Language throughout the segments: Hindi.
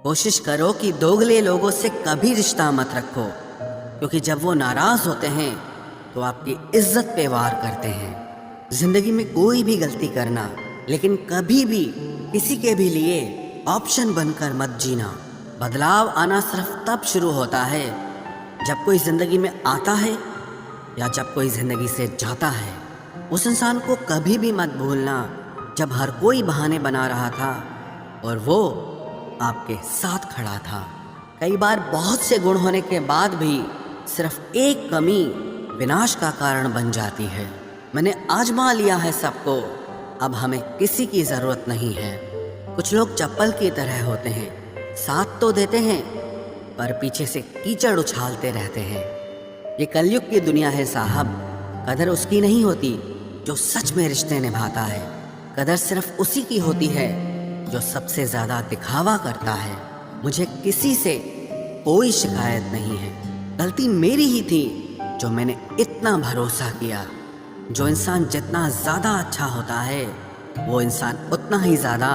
कोशिश करो कि दोगले लोगों से कभी रिश्ता मत रखो, क्योंकि जब वो नाराज होते हैं तो आपकी इज्जत पे वार करते हैं। जिंदगी में कोई भी गलती करना, लेकिन कभी भी किसी के भी लिए ऑप्शन बनकर मत जीना। बदलाव आना सिर्फ तब शुरू होता है जब कोई जिंदगी में आता है या जब कोई जिंदगी से जाता है। उस इंसान को कभी भी मत भूलना जब हर कोई बहाने बना रहा था और वो आपके साथ खड़ा था। कई बार बहुत से गुण होने के बाद भी सिर्फ एक कमी विनाश का कारण बन जाती है। मैंने आजमा लिया है सबको, अब हमें किसी की ज़रूरत नहीं है। कुछ लोग चप्पल की तरह होते हैं, साथ तो देते हैं पर पीछे से कीचड़ उछालते रहते हैं। ये कलयुग की दुनिया है साहब। कदर उसकी नहीं होती जो सच में रिश्ते निभाता है। कदर सिर्फ उसी की होती है जो सबसे ज़्यादा दिखावा करता है। मुझे किसी से कोई शिकायत नहीं है। गलती मेरी ही थी जो मैंने इतना भरोसा किया। जो इंसान जितना ज़्यादा अच्छा होता है वो इंसान उतना ही ज़्यादा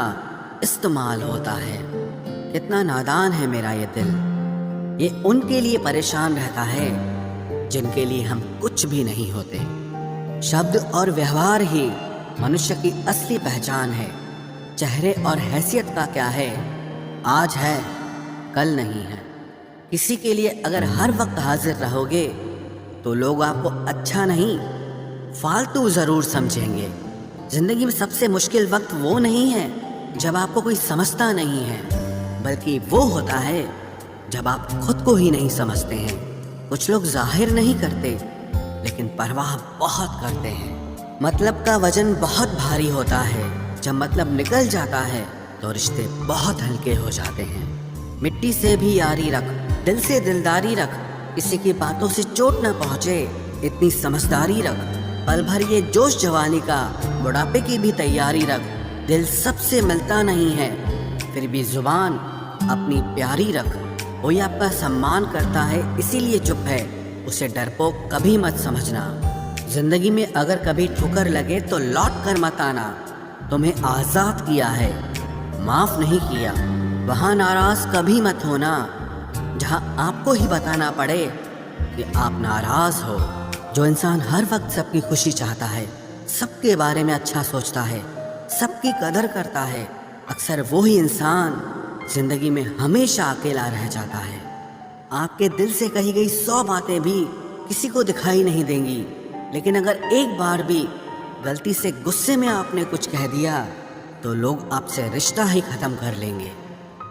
इस्तेमाल होता है। कितना नादान है मेरा ये दिल। ये उनके लिए परेशान रहता है जिनके लिए हम कुछ भी नहीं होते। शब्द और व्यवहार ही मनुष्य की असली पहचान है। चेहरे और हैसियत का क्या है, आज है कल नहीं है। किसी के लिए अगर हर वक्त हाजिर रहोगे तो लोग आपको अच्छा नहीं फालतू ज़रूर समझेंगे। ज़िंदगी में सबसे मुश्किल वक्त वो नहीं है जब आपको कोई समझता नहीं है, बल्कि वो होता है जब आप खुद को ही नहीं समझते हैं। कुछ लोग जाहिर नहीं करते लेकिन परवाह बहुत करते हैं। मतलब का वजन बहुत भारी होता है, जब मतलब निकल जाता है तो रिश्ते बहुत हल्के हो जाते हैं। मिट्टी से भी यारी रख, दिल से दिलदारी रख, किसी की बातों से चोट न पहुँचे इतनी समझदारी रख। पल भर ये जोश जवानी का, बुढ़ापे की भी तैयारी रख। दिल सबसे मिलता नहीं है फिर भी जुबान अपनी प्यारी रख। कोई आपका सम्मान करता है इसीलिए चुप है, उसे डरपोक कभी मत समझना। जिंदगी में अगर कभी ठोकर लगे तो लौट कर मत आना। तुम्हें आज़ाद किया है, माफ़ नहीं किया। वहाँ नाराज़ कभी मत होना जहाँ आपको ही बताना पड़े कि आप नाराज़ हो। जो इंसान हर वक्त सबकी खुशी चाहता है, सबके बारे में अच्छा सोचता है, सबकी कदर करता है, अक्सर वही इंसान जिंदगी में हमेशा अकेला रह जाता है। आपके दिल से कही गई 100 बातें भी किसी को दिखाई नहीं देंगी, लेकिन अगर एक बार भी गलती से गुस्से में आपने कुछ कह दिया तो लोग आपसे रिश्ता ही ख़त्म कर लेंगे।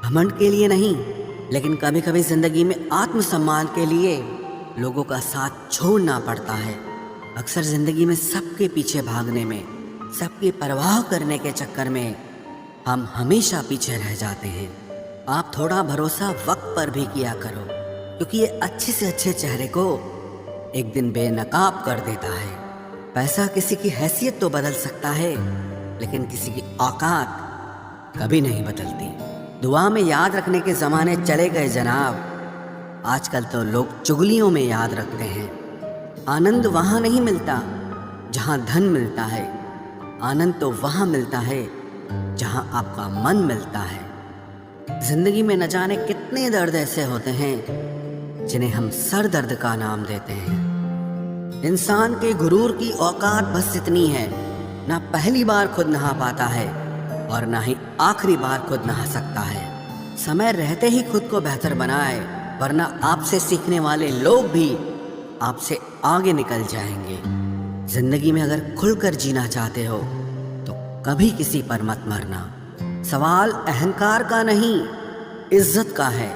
घमंड के लिए नहीं, लेकिन कभी कभी ज़िंदगी में आत्मसम्मान के लिए लोगों का साथ छोड़ना पड़ता है। अक्सर ज़िंदगी में सबके पीछे भागने में, सबकी परवाह करने के चक्कर में हम हमेशा पीछे रह जाते हैं। आप थोड़ा भरोसा वक्त पर भी किया करो, क्योंकि ये अच्छे से अच्छे चेहरे को एक दिन बेनकाब कर देता है। पैसा किसी की हैसियत तो बदल सकता है, लेकिन किसी की औकात कभी नहीं बदलती। दुआ में याद रखने के ज़माने चले गए जनाब, आजकल तो लोग चुगलियों में याद रखते हैं। आनंद वहाँ नहीं मिलता जहाँ धन मिलता है, आनंद तो वहाँ मिलता है जहाँ आपका मन मिलता है। जिंदगी में न जाने कितने दर्द ऐसे होते हैं जिन्हें हम सर दर्द का नाम देते हैं। इंसान के गुरूर की औकात बस इतनी है, ना पहली बार खुद नहा पाता है और ना ही आखिरी बार खुद नहा सकता है। समय रहते ही खुद को बेहतर बनाए, वरना आपसे सीखने वाले लोग भी आपसे आगे निकल जाएंगे। जिंदगी में अगर खुलकर जीना चाहते हो तो कभी किसी पर मत मरना। सवाल अहंकार का नहीं, इज्जत का है।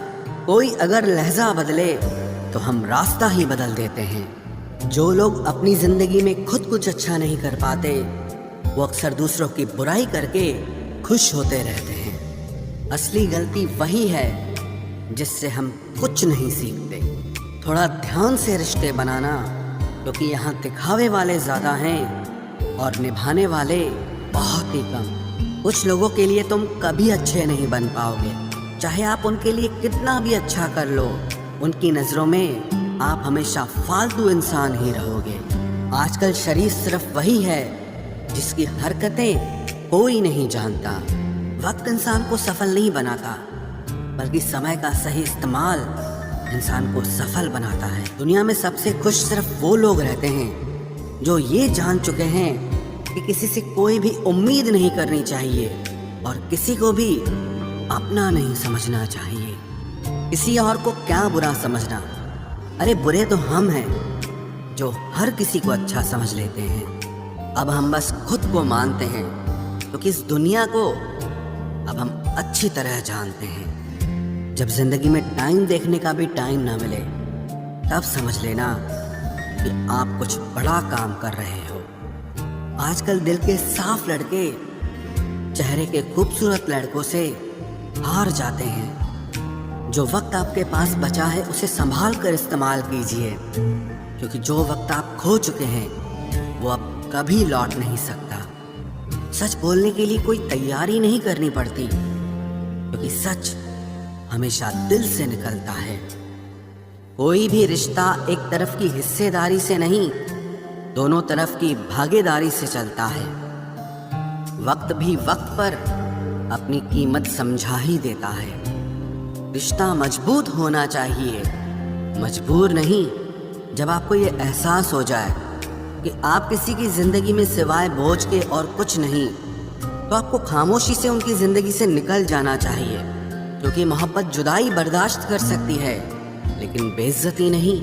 कोई अगर लहजा बदले तो हम रास्ता ही बदल देते हैं। जो लोग अपनी जिंदगी में खुद कुछ अच्छा नहीं कर पाते, वो अक्सर दूसरों की बुराई करके खुश होते रहते हैं। असली गलती वही है जिससे हम कुछ नहीं सीखते। थोड़ा ध्यान से रिश्ते बनाना, क्योंकि यहाँ दिखावे वाले ज़्यादा हैं और निभाने वाले बहुत ही कम। कुछ लोगों के लिए तुम कभी अच्छे नहीं बन पाओगे, चाहे आप उनके लिए कितना भी अच्छा कर लो। उनकी नज़रों में आप हमेशा फालतू इंसान ही रहोगे। आजकल शरीफ सिर्फ वही है जिसकी हरकतें कोई नहीं जानता। वक्त इंसान को सफल नहीं बनाता, बल्कि समय का सही इस्तेमाल इंसान को सफल बनाता है। दुनिया में सबसे खुश सिर्फ वो लोग रहते हैं जो ये जान चुके हैं कि किसी से कोई भी उम्मीद नहीं करनी चाहिए और किसी को भी अपना नहीं समझना चाहिए। किसी और को क्या बुरा समझना, अरे बुरे तो हम हैं जो हर किसी को अच्छा समझ लेते हैं। अब हम बस खुद को मानते हैं क्योंकि इस दुनिया को अब हम अच्छी तरह जानते हैं। जब जिंदगी में टाइम देखने का भी टाइम ना मिले तब समझ लेना कि आप कुछ बड़ा काम कर रहे हो। आजकल दिल के साफ लड़के चेहरे के खूबसूरत लड़कों से हार जाते हैं। जो वक्त आपके पास बचा है उसे संभाल कर इस्तेमाल कीजिए, क्योंकि जो वक्त आप खो चुके हैं वो अब कभी लौट नहीं सकता। सच बोलने के लिए कोई तैयारी नहीं करनी पड़ती, क्योंकि सच हमेशा दिल से निकलता है। कोई भी रिश्ता एक तरफ की हिस्सेदारी से नहीं, दोनों तरफ की भागीदारी से चलता है। वक्त भी वक्त पर अपनी कीमत समझा ही देता है। रिश्ता मजबूत होना चाहिए, मजबूर नहीं। जब आपको ये एहसास हो जाए कि आप किसी की जिंदगी में सिवाय बोझ के और कुछ नहीं, तो आपको खामोशी से उनकी जिंदगी से निकल जाना चाहिए, क्योंकि मोहब्बत जुदाई बर्दाश्त कर सकती है लेकिन बेइज्जती नहीं।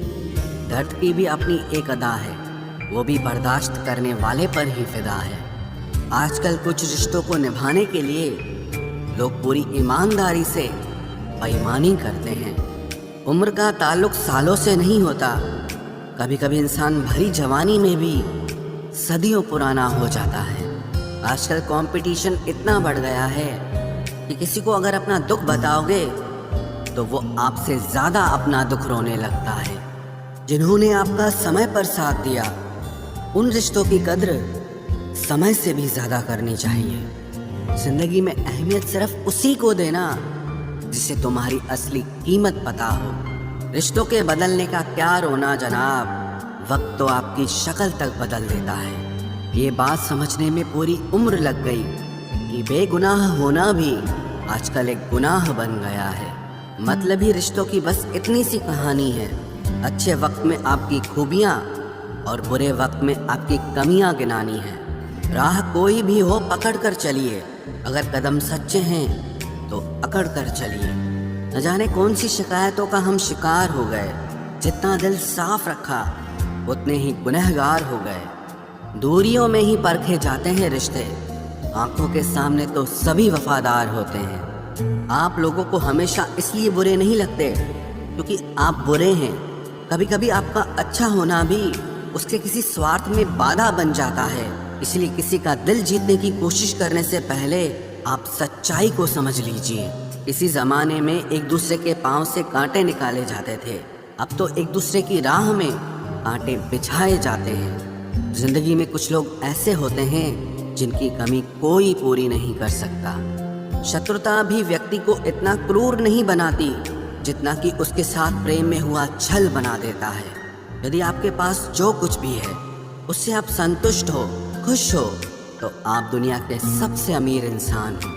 दर्द की भी अपनी एक अदा है, वो भी बर्दाश्त करने वाले पर ही फिदा है। आजकल कुछ रिश्तों को निभाने के लिए लोग पूरी ईमानदारी से बेईमानी करते हैं। उम्र का ताल्लुक सालों से नहीं होता, कभी कभी इंसान भरी जवानी में भी सदियों पुराना हो जाता है। आजकल कंपटीशन इतना बढ़ गया है कि किसी को अगर अपना दुख बताओगे तो वो आपसे ज़्यादा अपना दुख रोने लगता है। जिन्होंने आपका समय पर साथ दिया, उन रिश्तों की कद्र समय से भी ज़्यादा करनी चाहिए। जिंदगी में अहमियत सिर्फ उसी को देना जिसे तुम्हारी असली कीमत पता हो। रिश्तों के बदलने का क्या रोना जनाब, वक्त तो आपकी शक्ल तक बदल देता है। ये बात समझने में पूरी उम्र लग गई कि बेगुनाह होना भी आजकल एक गुनाह बन गया है। मतलबी रिश्तों की बस इतनी सी कहानी है। अच्छे वक्त में आपकी खूबियाँ और बुरे वक्त में आपकी कमियाँ गिनानी है। राह कोई भी हो पकड़ कर चलिए, अगर कदम सच्चे हैं तो अकड़ कर चलिए। न जाने कौन सी शिकायतों का हम शिकार हो गए। जितना दिल साफ रखा उतने ही गुनहगार हो गए। दूरियों में ही परखे जाते हैं रिश्ते, आंखों के सामने तो सभी वफादार होते हैं। आप लोगों को हमेशा इसलिए बुरे नहीं लगते क्योंकि आप बुरे हैं। कभी कभी आपका अच्छा होना भी उसके किसी स्वार्थ में बाधा बन जाता है। इसलिए किसी का दिल जीतने की कोशिश करने से पहले आप सच्चाई को समझ लीजिए। इसी जमाने में एक दूसरे के पांव से कांटे निकाले जाते थे, अब तो एक दूसरे की राह में कांटे बिछाए जाते हैं। जिंदगी में कुछ लोग ऐसे होते हैं जिनकी कमी कोई पूरी नहीं कर सकता। शत्रुता भी व्यक्ति को इतना क्रूर नहीं बनाती जितना कि उसके साथ प्रेम में हुआ छल बना देता है। यदि आपके पास जो कुछ भी है उससे आप संतुष्ट हो, खुश हो, तो आप दुनिया के सबसे अमीर इंसान हो।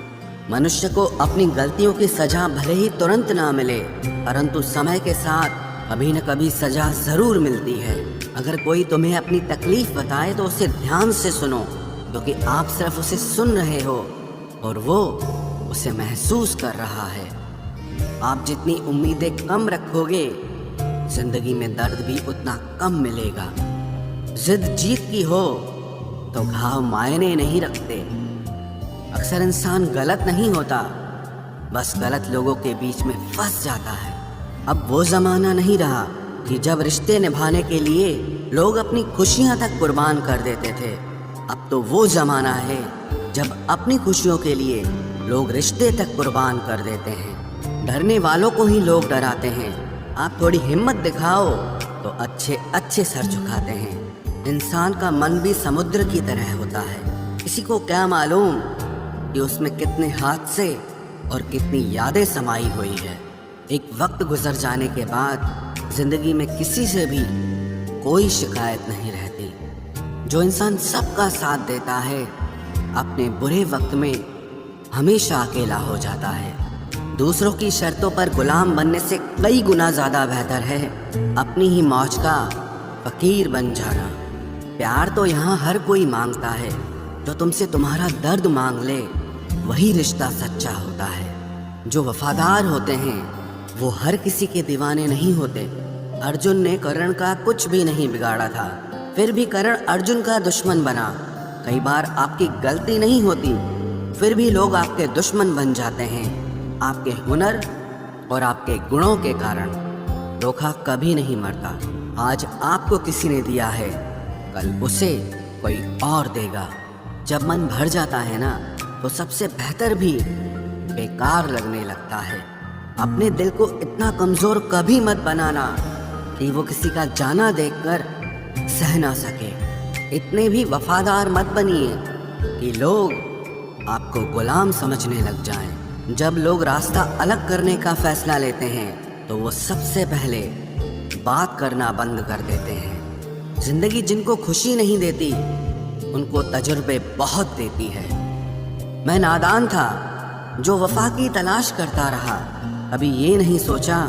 मनुष्य को अपनी गलतियों की सजा भले ही तुरंत ना मिले, परंतु समय के साथ कभी न कभी सजा जरूर मिलती है। अगर कोई तुम्हें अपनी तकलीफ बताए तो उसे ध्यान से सुनो, क्योंकि आप सिर्फ उसे सुन रहे हो और वो उसे महसूस कर रहा है। आप जितनी उम्मीदें कम रखोगे, जिंदगी में दर्द भी उतना कम मिलेगा। जिद जीत की हो तो घाव मायने नहीं रखते। अक्सर इंसान गलत नहीं होता, बस गलत लोगों के बीच में फंस जाता है। अब वो जमाना नहीं रहा कि जब रिश्ते निभाने के लिए लोग अपनी खुशियां तक कुर्बान कर देते थे। अब तो वो जमाना है जब अपनी खुशियों के लिए लोग रिश्ते तक कुर्बान कर देते हैं। डरने वालों को ही लोग डराते हैं। आप थोड़ी हिम्मत दिखाओ तो अच्छे अच्छे सर झुकाते हैं। इंसान का मन भी समुद्र की तरह होता है। किसी को क्या मालूम कि उसमें कितने हादसे और कितनी यादें समाई हुई है। एक वक्त गुजर जाने के बाद जिंदगी में किसी से भी कोई शिकायत नहीं रहती। जो इंसान सबका साथ देता है, अपने बुरे वक्त में हमेशा अकेला हो जाता है। दूसरों की शर्तों पर गुलाम बनने से कई गुना ज़्यादा बेहतर है अपनी ही मौज का फकीर बन जाना। प्यार तो यहाँ हर कोई मांगता है, जो तुमसे तुम्हारा दर्द मांग ले वही रिश्ता सच्चा होता है। जो वफादार होते हैं वो हर किसी के दीवाने नहीं होते। अर्जुन ने कर्ण का कुछ भी नहीं बिगाड़ा था, फिर भी कर्ण अर्जुन का दुश्मन बना। कई बार आपकी गलती नहीं होती, फिर भी लोग आपके दुश्मन बन जाते हैं। आपके हुनर और आपके गुणों के कारण। धोखा कभी नहीं मरता। आज आपको किसी ने दिया है, कल उसे कोई और देगा। जब मन भर जाता है ना, तो सबसे बेहतर भी बेकार लगने लगता है। अपने दिल को इतना कमज़ोर कभी मत बनाना कि वो किसी का जाना देखकर सह ना सके। इतने भी वफादार मत बनिए कि लोग आपको गुलाम समझने लग जाएं। जब लोग रास्ता अलग करने का फैसला लेते हैं तो वो सबसे पहले बात करना बंद कर देते हैं। जिंदगी जिनको खुशी नहीं देती उनको तजुर्बे बहुत देती है। मैं नादान था जो वफा की तलाश करता रहा। अभी ये नहीं सोचा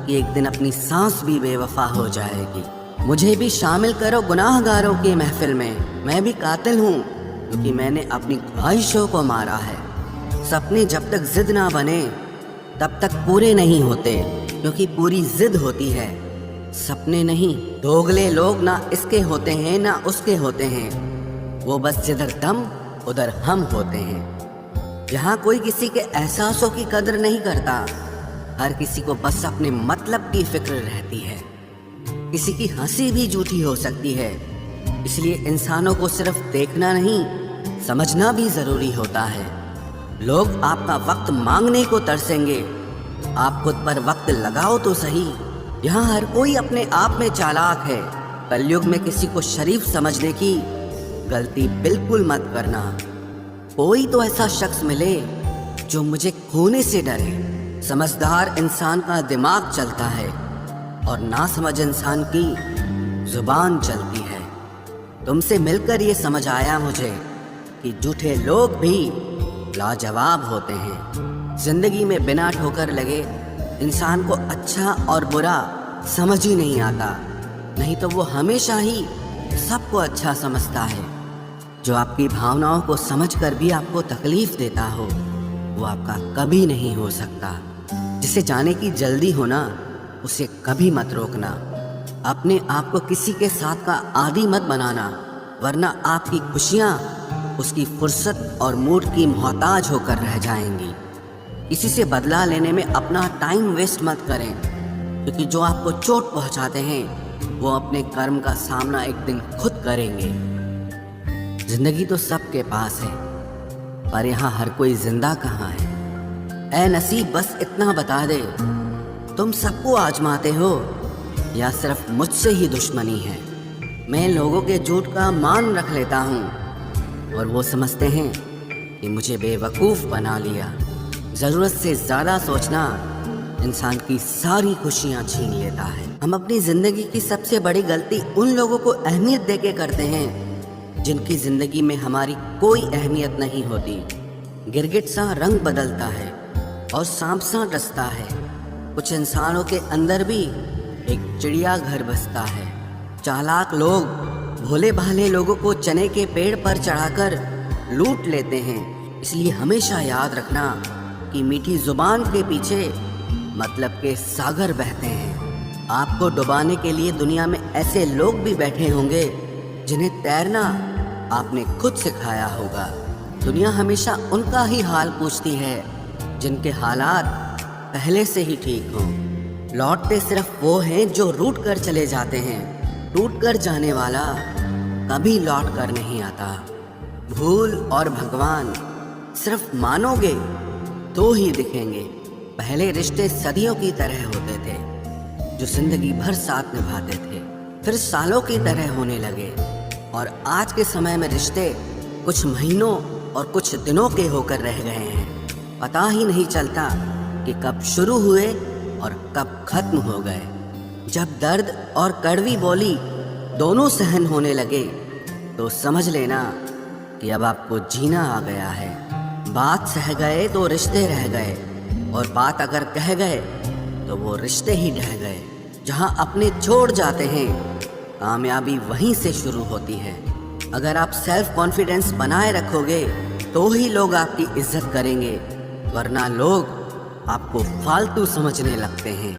कि एक दिन अपनी सांस भी बेवफा हो जाएगी। मुझे भी शामिल करो गुनाहगारों की महफिल में। मैं भी कातिल हूँ क्योंकि मैंने अपनी ख्वाहिशों को मारा है। सपने जब तक जिद ना बने तब तक पूरे नहीं होते, क्योंकि पूरी जिद होती है, सपने नहीं। दोगले लोग ना इसके होते हैं ना उसके होते हैं, वो बस जिधर दम उधर हम होते हैं। यहाँ कोई किसी के एहसासों की कदर नहीं करता। हर किसी को बस अपने मतलब की फिक्र रहती है। किसी की हंसी भी झूठी हो सकती है, इसलिए इंसानों को सिर्फ देखना नहीं समझना भी जरूरी होता है। लोग आपका वक्त मांगने को तरसेंगे, आप खुद पर वक्त लगाओ तो सही। यहाँ हर कोई अपने आप में चालाक है। कलयुग में किसी को शरीफ समझने की गलती बिल्कुल मत करना। कोई तो ऐसा शख्स मिले जो मुझे खोने से डरे। समझदार इंसान का दिमाग चलता है और नासमझ इंसान की जुबान चलती है। तुमसे मिलकर ये समझ आया मुझे कि झूठे लोग भी लाजवाब होते हैं। जिंदगी में बिना ठोकर लगे इंसान को अच्छा और बुरा समझ ही नहीं आता, नहीं तो वो हमेशा ही सबको अच्छा समझता है। जो आपकी भावनाओं को समझकर भी आपको तकलीफ देता हो वो आपका कभी नहीं हो सकता। जिसे जाने की जल्दी हो ना, उसे कभी मत रोकना। अपने आप को किसी के साथ का आदी मत बनाना, वरना आपकी खुशियाँ उसकी फुर्सत और मूड की मोहताज होकर रह जाएंगी। किसी से बदला लेने में अपना टाइम वेस्ट मत करें, क्योंकि जो आपको चोट पहुंचाते हैं वो अपने कर्म का सामना एक दिन खुद करेंगे। जिंदगी तो सबके पास है, पर यहाँ हर कोई जिंदा कहाँ है। ऐ नसीब बस इतना बता दे, तुम सबको आजमाते हो या सिर्फ मुझसे ही दुश्मनी है। मैं लोगों के झूठ का मान रख लेता हूँ और वो समझते हैं कि मुझे बेवकूफ़ बना लिया। ज़रूरत से ज़्यादा सोचना इंसान की सारी खुशियाँ छीन लेता है। हम अपनी ज़िंदगी की सबसे बड़ी गलती उन लोगों को अहमियत देके करते हैं जिनकी ज़िंदगी में हमारी कोई अहमियत नहीं होती। गिरगिट सा रंग बदलता है और सांप सा डसता है। कुछ इंसानों के अंदर भी एक चिड़िया घर बसता है। चालाक लोग भोले भाले लोगों को चने के पेड़ पर चढ़ाकर लूट लेते हैं। इसलिए हमेशा याद रखना कि मीठी जुबान के पीछे मतलब के सागर बहते हैं। आपको डुबाने के लिए दुनिया में ऐसे लोग भी बैठे होंगे जिन्हें तैरना आपने खुद सिखाया होगा। दुनिया हमेशा उनका ही हाल पूछती है जिनके हालात पहले से ही ठीक हों। लौटते सिर्फ वो हैं जो रूठ कर चले जाते हैं। टूट कर जाने वाला कभी लौट कर नहीं आता। भूल और भगवान सिर्फ मानोगे तो ही दिखेंगे। पहले रिश्ते सदियों की तरह होते थे, जो जिंदगी भर साथ निभाते थे, फिर सालों की तरह होने लगे। और आज के समय में रिश्ते कुछ महीनों और कुछ दिनों के होकर रह गए हैं। पता ही नहीं चलता कि कब शुरू हुए और कब खत्म हो गए। जब दर्द और कड़वी बोली दोनों सहन होने लगे तो समझ लेना कि अब आपको जीना आ गया है। बात सह गए तो रिश्ते रह गए, और बात अगर कह गए तो वो रिश्ते ही ढह गए। जहाँ अपने छोड़ जाते हैं, कामयाबी वहीं से शुरू होती है। अगर आप सेल्फ कॉन्फिडेंस बनाए रखोगे तो ही लोग आपकी इज्जत करेंगे, वरना लोग आपको फालतू समझने लगते हैं।